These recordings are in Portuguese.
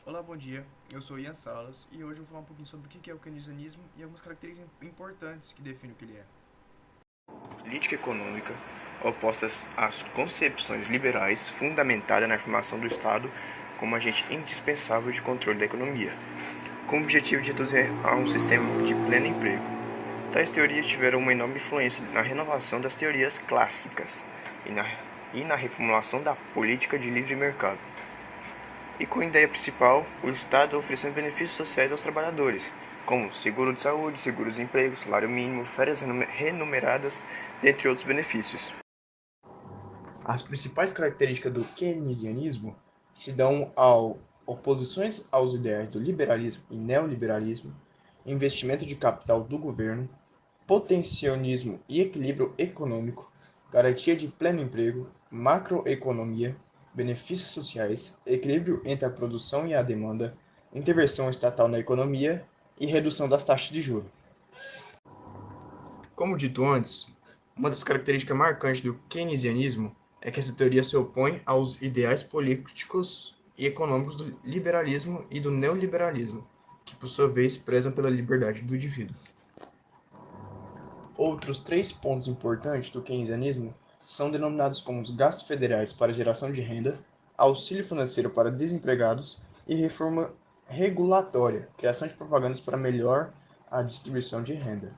Olá, bom dia. Eu sou Ian Salas e hoje eu vou falar um pouquinho sobre o que é o keynesianismo e algumas características importantes que definem o que ele é. Política econômica opostas às concepções liberais fundamentada na afirmação do Estado como agente indispensável de controle da economia, com o objetivo de reduzir a um sistema de pleno emprego. Tais teorias tiveram uma enorme influência na renovação das teorias clássicas e na reformulação da política de livre mercado. E com a ideia principal, o Estado oferecendo benefícios sociais aos trabalhadores, como seguro de saúde, seguro-desemprego, salário mínimo, férias remuneradas, dentre outros benefícios. As principais características do keynesianismo se dão ao oposições aos ideais do liberalismo e neoliberalismo, investimento de capital do governo, potencionismo e equilíbrio econômico, garantia de pleno emprego, macroeconomia, benefícios sociais, equilíbrio entre a produção e a demanda, intervenção estatal na economia e redução das taxas de juros. Como dito antes, uma das características marcantes do keynesianismo é que essa teoria se opõe aos ideais políticos e econômicos do liberalismo e do neoliberalismo, que por sua vez prezam pela liberdade do indivíduo. Outros três pontos importantes do keynesianismo são denominados como os gastos federais para geração de renda, auxílio financeiro para desempregados e reforma regulatória, criação de propagandas para melhor a distribuição de renda.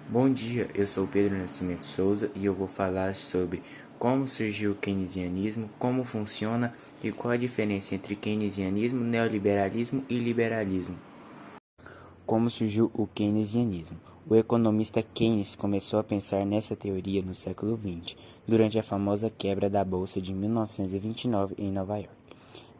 Bom dia, eu sou Pedro Nascimento Souza e eu vou falar sobre como surgiu o keynesianismo, como funciona e qual a diferença entre keynesianismo, neoliberalismo e liberalismo. Como surgiu o keynesianismo? O economista Keynes começou a pensar nessa teoria no século XX, durante a famosa quebra da Bolsa de 1929 em Nova York.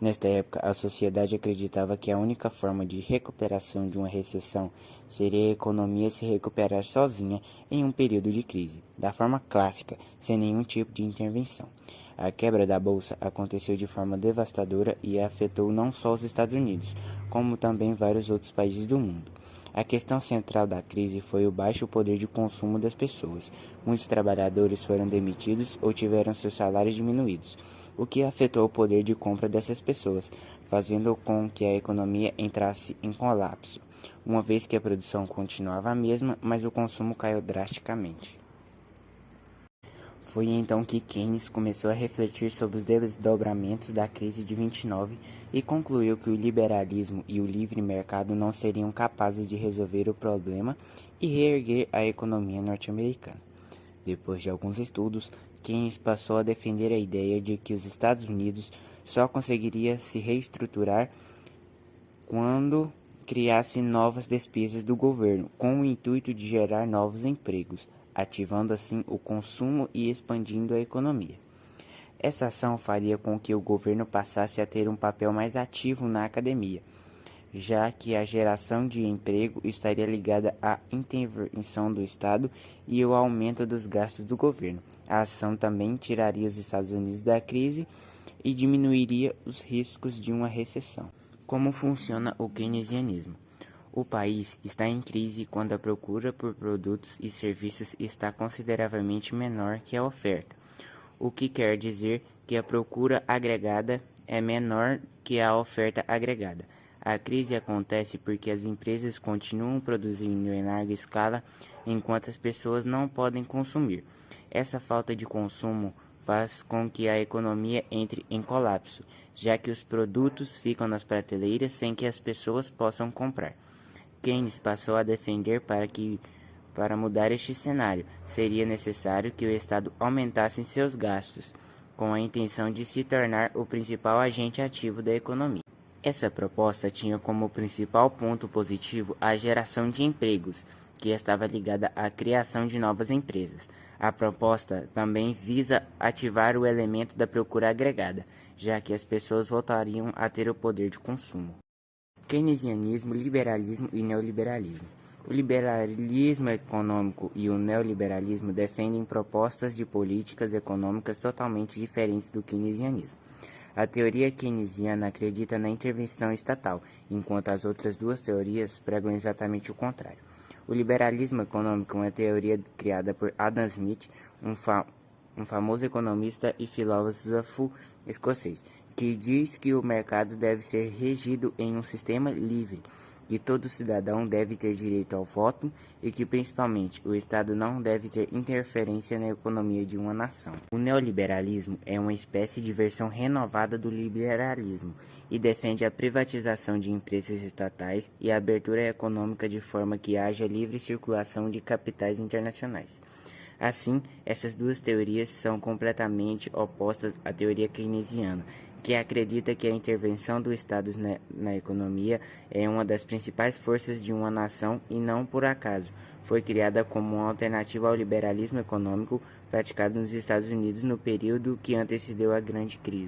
Nesta época, a sociedade acreditava que a única forma de recuperação de uma recessão seria a economia se recuperar sozinha em um período de crise, da forma clássica, sem nenhum tipo de intervenção. A quebra da bolsa aconteceu de forma devastadora e afetou não só os Estados Unidos, como também vários outros países do mundo. A questão central da crise foi o baixo poder de consumo das pessoas. Muitos trabalhadores foram demitidos ou tiveram seus salários diminuídos, o que afetou o poder de compra dessas pessoas, fazendo com que a economia entrasse em colapso, uma vez que a produção continuava a mesma, mas o consumo caiu drasticamente. Foi então que Keynes começou a refletir sobre os desdobramentos da crise de 29 e concluiu que o liberalismo e o livre mercado não seriam capazes de resolver o problema e reerguer a economia norte-americana. Depois de alguns estudos, Keynes passou a defender a ideia de que os Estados Unidos só conseguiria se reestruturar quando criasse novas despesas do governo, com o intuito de gerar novos empregos, ativando assim o consumo e expandindo a economia. Essa ação faria com que o governo passasse a ter um papel mais ativo na academia, já que a geração de emprego estaria ligada à intervenção do Estado e ao aumento dos gastos do governo. A ação também tiraria os Estados Unidos da crise e diminuiria os riscos de uma recessão. Como funciona o keynesianismo? O país está em crise quando a procura por produtos e serviços está consideravelmente menor que a oferta, o que quer dizer que a procura agregada é menor que a oferta agregada. A crise acontece porque as empresas continuam produzindo em larga escala enquanto as pessoas não podem consumir. Essa falta de consumo faz com que a economia entre em colapso, já que os produtos ficam nas prateleiras sem que as pessoas possam comprar. Keynes passou a defender para mudar este cenário, seria necessário que o Estado aumentasse seus gastos, com a intenção de se tornar o principal agente ativo da economia. Essa proposta tinha como principal ponto positivo a geração de empregos, que estava ligada à criação de novas empresas. A proposta também visa ativar o elemento da procura agregada, já que as pessoas voltariam a ter o poder de consumo. Keynesianismo, liberalismo e neoliberalismo. O liberalismo econômico e o neoliberalismo defendem propostas de políticas econômicas totalmente diferentes do keynesianismo. A teoria keynesiana acredita na intervenção estatal, enquanto as outras duas teorias pregam exatamente o contrário. O liberalismo econômico é uma teoria criada por Adam Smith, um famoso economista e filósofo escocês, que diz que o mercado deve ser regido em um sistema livre, que todo cidadão deve ter direito ao voto e que, principalmente, o Estado não deve ter interferência na economia de uma nação. O neoliberalismo é uma espécie de versão renovada do liberalismo e defende a privatização de empresas estatais e a abertura econômica de forma que haja livre circulação de capitais internacionais. Assim, essas duas teorias são completamente opostas à teoria keynesiana, que acredita que a intervenção do Estado na economia é uma das principais forças de uma nação e não por acaso foi criada como uma alternativa ao liberalismo econômico praticado nos Estados Unidos no período que antecedeu a Grande Crise.